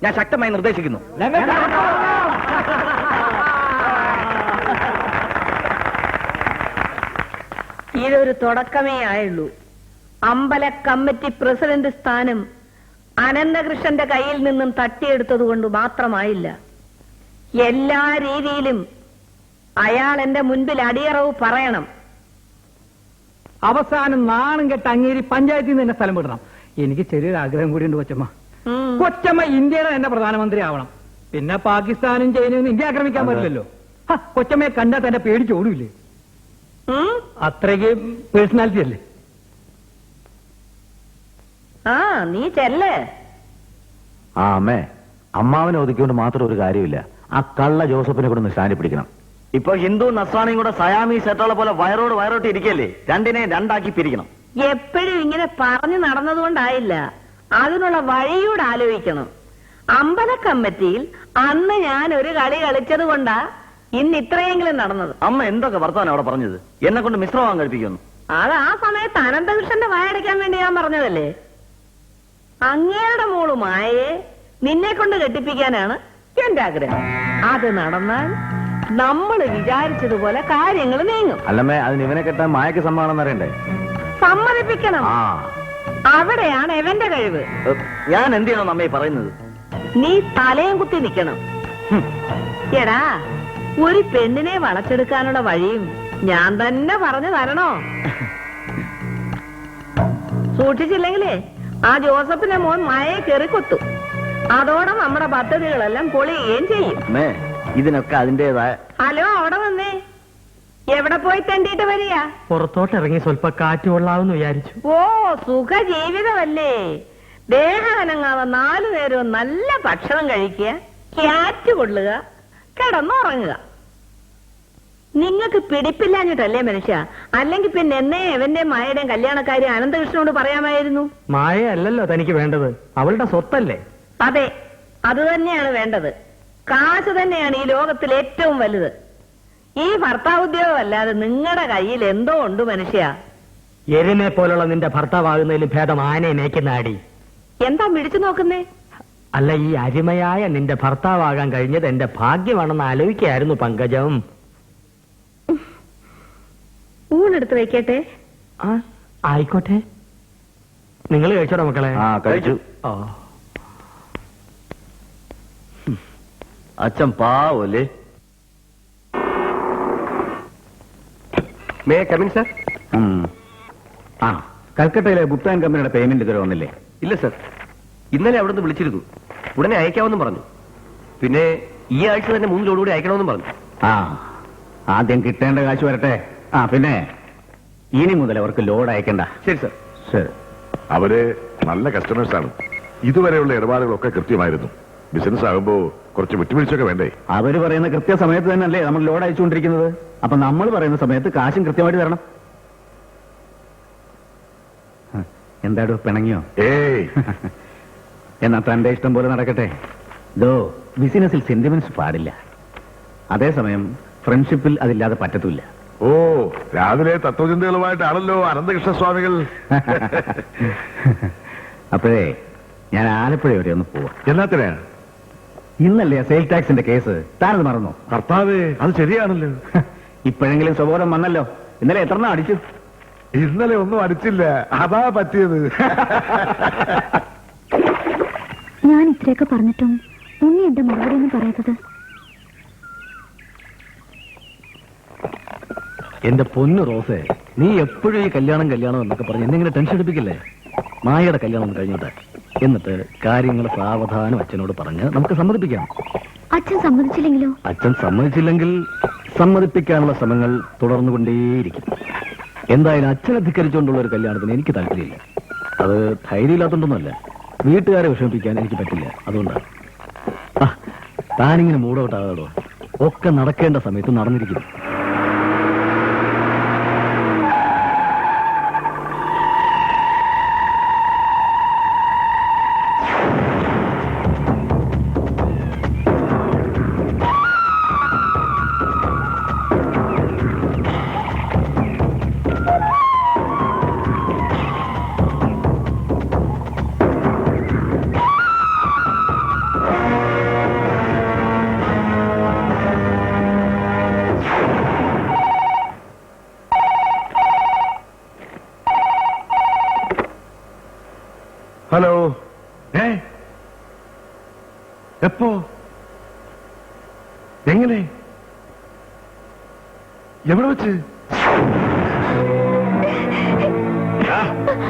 ഞാൻ ശക്തമായി നിർദ്ദേശിക്കുന്നു. ഇതൊരു തുടക്കമേ ആയുള്ളൂ. അമ്പല കമ്മിറ്റി പ്രസിഡന്റ് സ്ഥാനം അനന്തകൃഷ്ണന്റെ കയ്യിൽ നിന്നും തട്ടിയെടുത്തത് കൊണ്ട് മാത്രമായില്ല. എല്ലാ രീതിയിലും അയാൾ എന്റെ മുൻപിൽ അടിയറവ് പറയണം. അവസാനം നാണം കെട്ട് അങ്ങേരി പഞ്ചായത്തിൽ നിന്ന് തന്നെ സ്ഥലം വിടണം. എനിക്ക് ചെറിയൊരു ആഗ്രഹം കൂടിയുണ്ട് കൊച്ചമ്മ. കൊച്ചമ്മ ഇന്ത്യയുടെ തന്നെ പ്രധാനമന്ത്രി ആവണം. പിന്നെ പാകിസ്ഥാനും ചൈനയും ഇന്ത്യ ആക്രമിക്കാൻ പറ്റില്ലല്ലോ. കൊച്ചമ്മയെ കണ്ടാൽ തന്നെ പേടിച്ചോടൂല്ലേ? അത്രയ്ക്ക് പേഴ്സണാലിറ്റി അല്ലേ? നീ ചെല്ലേ. അമ്മേ, അമ്മാവനെ ഒതുക്കിക്കൊണ്ട് മാത്രം ഒരു കാര്യമില്ല. ആ കള്ള ജോസഫിനെ കൂടെ ഒന്ന് സ്റ്റാൻഡ് പിടിക്കണം. ഇപ്പൊ ഹിന്ദു നസ്രാണിയും കൂടെ സയാമി സെറ്റുള്ള പോലെ വയറോട് വയറോട്ട് ഇരിക്കല്ലേ? രണ്ടിനെയും രണ്ടാക്കി പിരിക്കണം. എപ്പോഴും ഇങ്ങനെ പറഞ്ഞു നടന്നതുകൊണ്ടായില്ല, അതിനുള്ള വഴിയൂടെ ആലോചിക്കണം. അമ്പല കമ്മിറ്റിയിൽ അന്ന് ഞാൻ ഒരു കളി കളിച്ചത് കൊണ്ടാ ഇന്ന് ഇത്രയെങ്കിലും നടന്നത്. അമ്മ എന്തൊക്കെ വർത്താനം അവിടെ പറഞ്ഞത്? എന്നെ കൊണ്ട് മിശ്രമാകാൻ കഴിപ്പിക്കുന്നു. അത് ആ സമയത്ത് അനന്തകൃഷ്ണന്റെ വായടയ്ക്കാൻ വേണ്ടി ഞാൻ പറഞ്ഞതല്ലേ. അങ്ങയുടെ മോള് മായയെ നിന്നെ കൊണ്ട് കെട്ടിപ്പിക്കാനാണ് എന്റെ ആഗ്രഹം. അത് നടന്നാൽ നമ്മൾ വിചാരിച്ചതുപോലെ കാര്യങ്ങൾ നീങ്ങും. അല്ലമ്മേ, അതിന് ഇവനെ കെട്ടാൻ മായക്ക് സമ്മാനം അറിയണ്ടേ? സമ്മതിപ്പിക്കണം. അവിടെയാണ് എവന്റെ കഴിവ്. ഞാൻ എന്ത് ചെയ്യണം അമ്മയെ പറയുന്നത്? നീ തലയും കുത്തി നിൽക്കണം. എടാ, ഒരു പെണ്ണിനെ വളച്ചെടുക്കാനുള്ള വഴിയും ഞാൻ തന്നെ പറഞ്ഞു തരണോ? സൂക്ഷിച്ചില്ലെങ്കിലേ ആ ജോസഫിന്റെ മോൻ മായയെ കെറിക്കൊത്തു. അതോടെ നമ്മുടെ പദ്ധതികളെല്ലാം പൊളിയുകയും ചെയ്യും. ഇതിനൊക്കെ അതിന്റേതായ. ഹലോ, അവിടെ വന്നേ. എവിടെ പോയി തണ്ടിട്ട് വരിക? പുറത്തോട്ട് ഇറങ്ങി സ്വല്പ കാറ്റ് കൊള്ളാവെന്ന് വിചാരിച്ചു. ഓ, സുഖ ജീവിതമല്ലേ. ദേഹം അനങ്ങാതെ 4 നേരവും നല്ല ഭക്ഷണം കഴിക്കുക, ക്യാറ്റ് കൊള്ളുക, കിടന്നുറങ്ങുക. നിങ്ങൾക്ക് പിടിപ്പില്ലാഞ്ഞിട്ടല്ലേ മനുഷ്യ? അല്ലെങ്കിൽ പിന്നെ എന്നെ എവന്റെ മായയുടെയും കല്യാണക്കാരി അനന്തകൃഷ്ണനോട് പറയാമായിരുന്നു. മായ അല്ലല്ലോ തനിക്ക് വേണ്ടത്, അവളുടെ സ്വത്തല്ലേ? അതെ, അത് തന്നെയാണ് വേണ്ടത്. കാശ് തന്നെയാണ് ഈ ലോകത്തിൽ ഏറ്റവും വലുത്. ഈ ഭർത്താവുദ്യോഗം അല്ലാതെ നിങ്ങളുടെ കയ്യിൽ എന്തോ ഉണ്ട് മനുഷ്യ. എരിനെ പോലുള്ള നിന്റെ ഭർത്താവാകുന്നതിലും ഭേദം ആനയെ മേയ്ക്കുന്ന അടി. എന്താ മിടിച്ചു നോക്കുന്നേ? അല്ല, ഈ അരിമയായ നിന്റെ ഭർത്താവാകാൻ കഴിഞ്ഞത് എന്റെ ഭാഗ്യമാണെന്ന് ആലോചിക്കായിരുന്നു പങ്കജം. ഊണെടുത്ത് വെക്കട്ടെ? ആയിക്കോട്ടെ. നിങ്ങൾ കഴിച്ചോടാ മക്കളെ? കഴിച്ചു. അച്ഛൻ പാവല്ലേ. May come in sir? കൽക്കട്ടയിലെ ഗുപ്ത ആൻഡ് കമ്പനിയുടെ പേയ്മെന്റ് ഇതുവരെ വന്നില്ലേ? ഇല്ല സർ, ഇന്നലെ അവിടെ നിന്ന് വിളിച്ചിരുന്നു. ഉടനെ അയക്കാമെന്നും പറഞ്ഞു. പിന്നെ ഈ ആഴ്ച തന്നെ 3 ലോഡ് കൂടി അയക്കണമെന്നും പറഞ്ഞു. ആദ്യം കിട്ടേണ്ട കാശ് വരട്ടെ. പിന്നെ ഇനി മുതൽ അവർക്ക് ലോഡ് അയക്കണ്ട. ശരി സർ. ശരി. അവര് നല്ല കസ്റ്റമേഴ്സ് ആണ്. ഇതുവരെയുള്ള ഇടപാടുകളൊക്കെ കൃത്യമായിരുന്നു. ബിസിനസ് ആകുമ്പോ കുറച്ച് വിട്ടുവീഴ്ചയൊക്കെ വേണ്ടേ? അവര് പറയുന്ന കൃത്യസമയത്ത് തന്നെയല്ലേ നമ്മൾ ലോഡ് അയച്ചുകൊണ്ടിരിക്കുന്നത്. അപ്പൊ നമ്മൾ പറയുന്ന സമയത്ത് കാശും കൃത്യമായിട്ട് തരണം. എന്താടോ, പിണങ്ങിയോ? ഏയ് എന്നാ തന്റെ ഇഷ്ടം പോലെ നടക്കട്ടെ. ബിസിനസ്സിൽ സെന്റിമെന്റ്സ് പാടില്ല. അതേസമയം ഫ്രണ്ട്ഷിപ്പിൽ അതില്ലാതെ പറ്റത്തില്ല. ഓ, രാവിലെ തത്വചിന്തകളുമായിട്ടാണല്ലോ അനന്തകൃഷ്ണസ്വാമികൾ. അപ്പോഴേ ഞാൻ ആലപ്പുഴ വരെ ഒന്ന് പോവാ. എന്നാത്തിനാ? ഇന്നല്ലേ സെയിൽ ടാക്സിന്റെ കേസ്? താനത് മറന്നോ? കർത്താവേ, അത് ശരിയാണല്ലോ. ഇപ്പോഴെങ്കിലും സ്വബോധം വന്നല്ലോ. ഇന്നലെ എത്രണ്ണം അടിച്ചു? ഇന്നലെ ഒന്നും അടിച്ചില്ല, അതാ പറ്റിയത്. ഞാൻ ഇത്രയൊക്കെ പറഞ്ഞിട്ടും ഉണ്ണി എന്റെ മറുപടി ഒന്നും പറയാത്തത്? എന്റെ പൊന്നു റോസേ, നീ എപ്പോഴും ഈ കല്യാണം എന്നൊക്കെ പറഞ്ഞ് എന്നെങ്കിലും ടെൻഷൻ എടുപ്പിക്കില്ലേ? മായയുടെ കല്യാണം കഴിഞ്ഞോട്ടെ, എന്നിട്ട് കാര്യങ്ങൾ സാവധാനം അച്ഛനോട് പറഞ്ഞ് നമുക്ക് സമ്മതിപ്പിക്കാം. അച്ഛൻ സമ്മതിച്ചില്ലെങ്കിലോ? അച്ഛൻ സമ്മതിച്ചില്ലെങ്കിൽ സമ്മതിപ്പിക്കാനുള്ള ശ്രമങ്ങൾ തുടർന്നുകൊണ്ടേയിരിക്കും. എന്തായാലും അച്ഛനെ ധിക്കരിച്ചുകൊണ്ടുള്ള ഒരു കല്യാണത്തിന് എനിക്ക് താല്പര്യമില്ല. അത് ധൈര്യമില്ലാത്തോണ്ടൊന്നുമല്ല, വീട്ടുകാരെ വിഷമിപ്പിക്കാൻ എനിക്ക് പറ്റില്ല. അതുകൊണ്ടാണ്. താനിങ്ങനെ മൂടൗട്ടാകാടോ. ഒക്കെ നടക്കേണ്ട സമയത്ത് നടന്നിരിക്കുന്നു. എപ്പോ? എങ്ങനെ? എവിടെ വെച്ച്?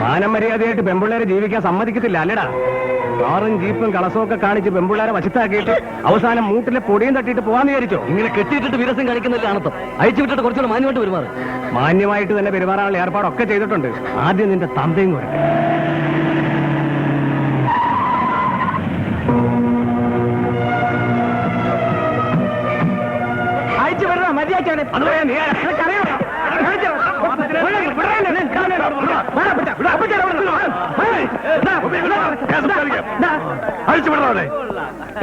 മാനം മര്യാദയായിട്ട് പെമ്പിള്ളേരെ ജീവിക്കാൻ സമ്മതിക്കത്തില്ല അല്ലടാ. കാറും ജീപ്പും കളസവും കാണിച്ച് പെമ്പിള്ളേരെ വശത്താക്കിയിട്ട് അവസാനം മൂട്ടിലെ പൊടിയും തട്ടിയിട്ട് പോകാന്ന് വിചാരിച്ചോ? ഇങ്ങനെ കെട്ടിയിട്ടിട്ട് വിരസം കളിക്കുന്നില്ല ആണത്തം. അയച്ചു വിട്ടിട്ട് കുറച്ചുകൂടെ മാന്യമായിട്ട് പെരുമാറും. മാന്യമായിട്ട് തന്നെ പെരുമാറാനുള്ള ഏർപ്പാടൊക്കെ ചെയ്തിട്ടുണ്ട്. ആദ്യം നിന്റെ തന്തയും കുറയ്ക്കും. അയച്ചു വിടണ മതിയാച്ചാണ്.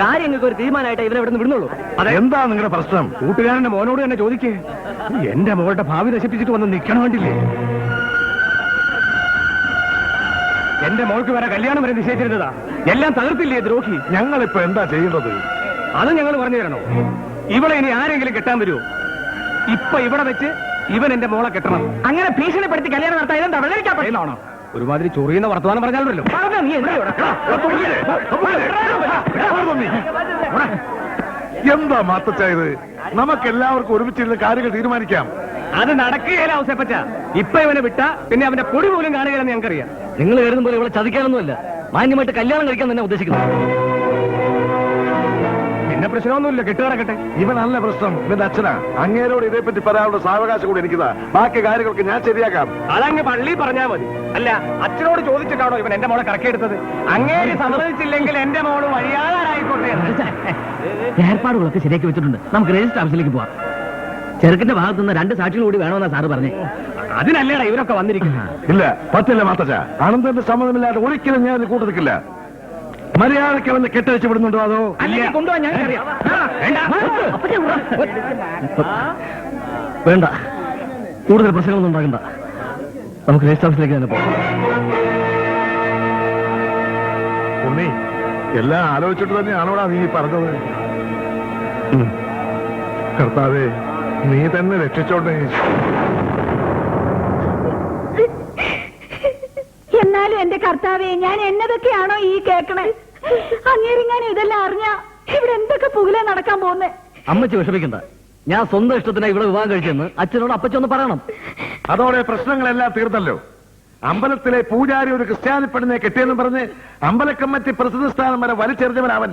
കാര്യങ്ങൾക്ക് ഒരു തീരുമാനമായിട്ട് ഇവരെ ഇവിടെ നിന്ന് വിടുന്നുള്ളൂ. എന്താ നിങ്ങളുടെ പ്രശ്നം? കൂട്ടുകാരന്റെ മോനോട് തന്നെ ചോദിക്കേ. എന്റെ മോളുടെ ഭാവി നശിപ്പിച്ചിട്ട് വന്ന് നിൽക്കണം വേണ്ടില്ലേ? എന്റെ മോൾക്ക് വരെ കല്യാണം വരെ നിശ്ചയിച്ചിരുന്നതാ. എല്ലാം തകർത്തില്ലേ ദ്രോഹി? ഞങ്ങളിപ്പോ എന്താ ചെയ്യുന്നത്? അത് ഞങ്ങൾ പറഞ്ഞു തരണോ? ഇവളെ ഇനി ആരെങ്കിലും കെട്ടാൻ വരുമോ? ഇപ്പൊ ഇവിടെ വെച്ച് ഇവൻ എന്റെ മോളെ കെട്ടണം. അങ്ങനെ ഭീഷണിപ്പെടുത്തി കല്യാണം നടത്താൻ ഇതെന്താ വെള്ളരിക്കാൻ പറ്റുന്നതാണോ? ഒരുമാതിരി ചൊറിയുന്ന വർത്തമാനം പറഞ്ഞാലല്ലോ. നീ എന്താ എന്താ മാത്തച്ചായത്? നമുക്ക് എല്ലാവർക്കും ഒരുമിച്ചിരുന്ന് കാര്യങ്ങൾ തീരുമാനിക്കാം. അത് നടക്കുകയില്ല ഔസേപ്പച്ച. ഇപ്പൊ ഇവനെ വിട്ടാ പിന്നെ അവന്റെ പൊടി പോലും കാണുകയെന്ന് ഞങ്ങൾക്കറിയാം. നിങ്ങൾ കരുതും പോലെ ഇവിടെ ചതിക്കാനൊന്നുമല്ല. മാന്യമായിട്ട് കല്യാണം കഴിക്കാൻ തന്നെ ഉദ്ദേശിക്കുന്നത്. പിന്നെ പ്രശ്നമൊന്നുമില്ല, കെട്ടുകിടക്കട്ടെ. ഇവനല്ല പ്രശ്നം, ഇവന്റെ അച്ഛനാ. അങ്ങേരോട് ഇതേപ്പറ്റി പറയാനുള്ള സാവകാശം കൂടി എനിക്കിതാ. ബാക്കി കാര്യങ്ങൾക്ക് ഞാൻ ശരിയാക്കാം. അതങ്ങ് പള്ളി പറഞ്ഞാൽ മതി. അല്ല, അച്ഛനോട് ചോദിച്ചിട്ടാണോ ഇവൻ എന്റെ മോളെ കറക്കിയെടുത്തത്? അങ്ങേര് സമ്മതിച്ചില്ലെങ്കിൽ എന്റെ മോള് വഴിയാതായിക്കോട്ടെ. ഏർപ്പാടുകളൊക്കെ ശരിയാക്കി വെച്ചിട്ടുണ്ട്. നമുക്ക് രജിസ്റ്റർ ഓഫീസിലേക്ക് പോവാം. ചെറുക്കന്റെ ഭാഗത്തു നിന്ന് 2 സാക്ഷികൾ കൂടി വേണമെന്നാ സാറ് പറഞ്ഞേ. അതിനല്ലേടാ ഇവരൊക്കെ വന്നിരിക്കുന്നത്. ഇല്ല, പറ്റില്ല മാത്തച്ച. അനന്തന്റെ സമ്മതമില്ലാതെ ഒരിക്കലും ഞാൻ കൂട്ടു നിൽക്കില്ല. മര്യാദയ്ക്ക് അവന് കെട്ടഴിച്ചു വിടുന്നുണ്ടോ? അതോ കൊണ്ടുപോകാൻ ഞങ്ങൾക്കറിയാം. വേണ്ട, കൂടുതൽ പ്രശ്നങ്ങളൊന്നും ഉണ്ടാകണ്ട. നമുക്ക് രജിസ്റ്റർ ഓഫീസിലേക്ക് തന്നെ പോകാം. ഉണ്ണി, എല്ലാം ആലോചിച്ചിട്ട് തന്നെയാണോടാ നീ പറഞ്ഞത്? കർത്താവേ, നീ തന്നെ രക്ഷിച്ചോണ്ടേ. എന്നാലും എന്റെ കർത്താവേ, ഞാൻ എന്നതൊക്കെയാണോ ഈ കേക്കണേ? അങ്ങേരിങ്ങാനും ഇതെല്ലാം അറിഞ്ഞ ഇവിടെ എന്തൊക്കെ പുകലെ നടക്കാൻ പോകുന്നേ? അമ്മച്ചി വിഷമിക്കണ്ട. ഞാൻ സ്വന്തം ഇഷ്ടത്തിനായി ഇവിടെ വിവാഹം കഴിച്ചെന്ന് അച്ഛനോട് അപ്പച്ചൊന്ന് പറയണം. അതോടെ പ്രശ്നങ്ങളെല്ലാം തീർന്നല്ലോ. അമ്പലത്തിലെ പൂജാരി ഒരു ക്രിസ്ത്യാനി പെണ്ണിനെ കെട്ടിയെന്ന് പറഞ്ഞ് അമ്പലക്കമ്മറ്റി പ്രസിഡന്റ് സ്ഥാനം വരെ വലിച്ചെറിഞ്ഞവനവൻ.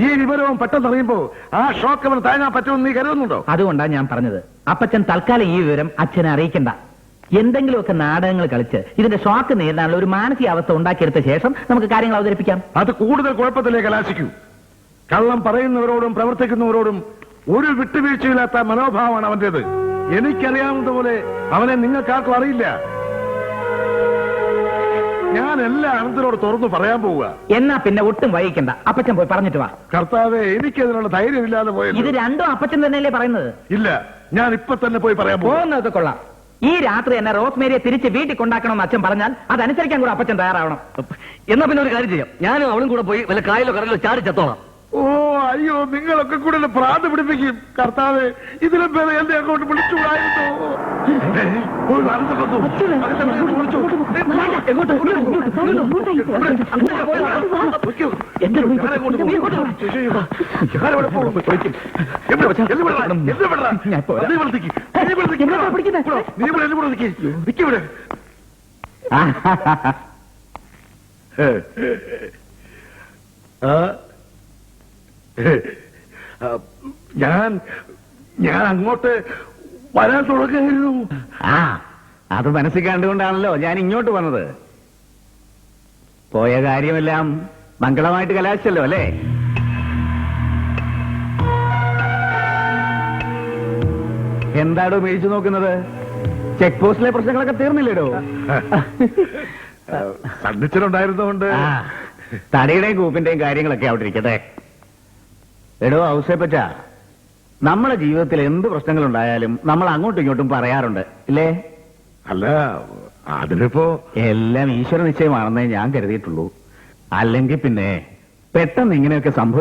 ഈ വിവരവും പെട്ടെന്ന് അറിയുമ്പോ ആ ഷോക്ക് അവൻ താങ്ങാൻ പറ്റുമെന്ന് നീ കരുതുന്നുണ്ടോ? അതുകൊണ്ടാണ് ഞാൻ പറഞ്ഞത്, അപ്പച്ചൻ തൽക്കാലം ഈ വിവരം അച്ഛനെ അറിയിക്കണ്ട. എന്തെങ്കിലുമൊക്കെ നാടകങ്ങൾ കളിച്ച് ഇതിന്റെ ഷോക്ക് നേരിടാനുള്ള ഒരു മാനസികാവസ്ഥ ഉണ്ടാക്കിയെടുത്ത ശേഷം നമുക്ക് കാര്യങ്ങൾ അവതരിപ്പിക്കാം. അത് കൂടുതൽ കുഴപ്പത്തിലേക്ക് കലാശിക്കൂ. കള്ളം പറയുന്നവരോടും പ്രവർത്തിക്കുന്നവരോടും ഒരു വിട്ടുവീഴ്ചയില്ലാത്ത മനോഭാവമാണ് അവന്റേത്. എനിക്കറിയാവുന്നതുപോലെ അവനെ നിങ്ങൾക്കാർക്കും അറിയില്ല. ഞാൻ എല്ലാ അനന്തരോട് തുറന്നു പറയാൻ പോവുക. എന്നാ പിന്നെ ഒട്ടും വൈകിക്കണ്ട, അപ്പച്ചൻ പോയി പറഞ്ഞിട്ട് വാ. കർത്താവേ, എനിക്കതിനുള്ള ധൈര്യമില്ലാതെ പോയത്. ഇത് രണ്ടും അപ്പച്ചൻ തന്നെയല്ലേ പറയുന്നത്? ഇല്ല, ഞാൻ ഇപ്പൊ തന്നെ പോയി പറയാൻ പോകും. പോകുന്നതൊക്കെ കൊള്ളാം. ഈ രാത്രി എന്നെ റോസ്മേരിയെ തിരിച്ച് വീട്ടിൽ കൊണ്ടാക്കണമെന്ന് അച്ഛൻ പറഞ്ഞാൽ അതനുസരിക്കാൻ കൂടെ അപ്പച്ചൻ തയ്യാറാവണം. എന്നാ പിന്നെ ഒരു കാര്യം ചെയ്യാം. ഞാനും അവളും കൂടെ പോയി വല്ല കായലോ കടലിലോ ചാടി ചത്തോളാം. ഓ അയ്യോ, നിങ്ങളൊക്കെ കൂടെ എന്നെ ഭ്രാന്ത് പിടിപ്പിക്കും. കർത്താവേ, ഇതിലും പേരെ എന്റെ അങ്ങോട്ട് വിളിച്ചുകൂടായിരുന്നു. ഞാൻ അങ്ങോട്ട് വരാൻ തുടങ്ങായിരുന്നു. അത് മനസ്സിൽ കണ്ടുകൊണ്ടാണല്ലോ ഞാൻ ഇങ്ങോട്ട് വന്നത്. പോയ കാര്യമെല്ലാം മംഗളമായിട്ട് കലാശിച്ചല്ലോ അല്ലേ? എന്താടോ മേടിച്ചു നോക്കുന്നത്? ചെക്ക് പോസ്റ്റിലെ പ്രശ്നങ്ങളൊക്കെ തീർന്നില്ലേടോ? സണ്ണിച്ചനുണ്ടായിരുന്നോണ്ട് തടിയുടെയും കൂപ്പിന്റെയും കാര്യങ്ങളൊക്കെ അവിടെ ഇരിക്കട്ടെ. എടോ ഔസേപ്പച്ച, നമ്മുടെ ജീവിതത്തിൽ എന്ത് പ്രശ്നങ്ങളുണ്ടായാലും നമ്മൾ അങ്ങോട്ടും ഇങ്ങോട്ടും പറയാറുണ്ട് ഇല്ലേ? അല്ല, അതിനിപ്പോ എല്ലാം ഈശ്വര നിശ്ചയമാണെന്നേ ഞാൻ കരുതിയിട്ടുള്ളൂ. അല്ലെങ്കിൽ പിന്നെ പെട്ടെന്ന് ഇങ്ങനെയൊക്കെ സംഭവിക്കും.